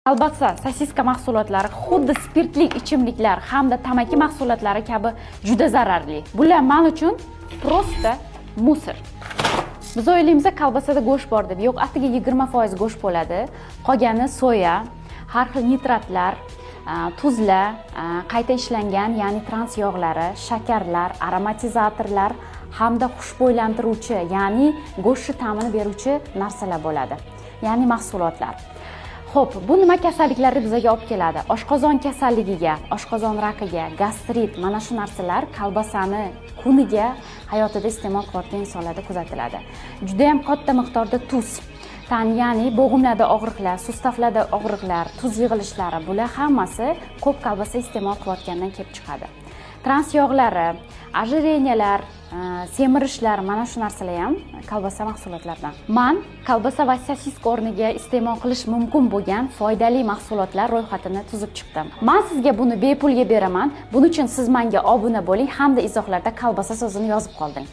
Kolbasa, sosiska mahsulotlari xuddi spirtli ichimliklar hamda tamaki mahsulotlari kabi juda zararli. Bular men uchun prosta musor. Biz o'ylaymiz, kolbasada go'sht bor deb. Yo'q, atiga 20% go'sht bo'ladi. Qolgani soya, har xil nitratlar, tuzlar, qayta ishlangan, ya'ni trans yog'lari, shakarlar, aromatizatorlar hamda xushbo'ylantiruvchi, ya'ni go'shtni ta'mini beruvchi narsalar bo'ladi. Ya'ni mahsulotlar. Xo'p, bu nima kasalliklarni bizga olib keladi? Oshqozon kasalligiga, oshqozon raqiga, gastrit, mana shu narsalar kolbasani kuniga hayotida iste'mol qilayotgan insonlarda kuzatiladi. Juda ham katta miqdorda tuz, ya'ni bo'g'imlarda og'riqlar, sustavlarda og'riqlar, tuz yig'ilishlari, bular hammasi ko'p kolbasa iste'mol qilayotgandan kelib chiqadi. Trans yog'lari, ojireniyalar, semirishlar, mana shu narsalar ham kolbasa mahsulotlaridan. Men kolbasa va sosiska o'rniga iste'mol qilish mumkin bo'lgan foydali mahsulotlar ro'yxatini tuzib chiqdim. Men sizga buni bepulga beraman. Buning uchun siz menga obuna bo'ling hamda izohlarda kolbasa so'zini yozib qolding.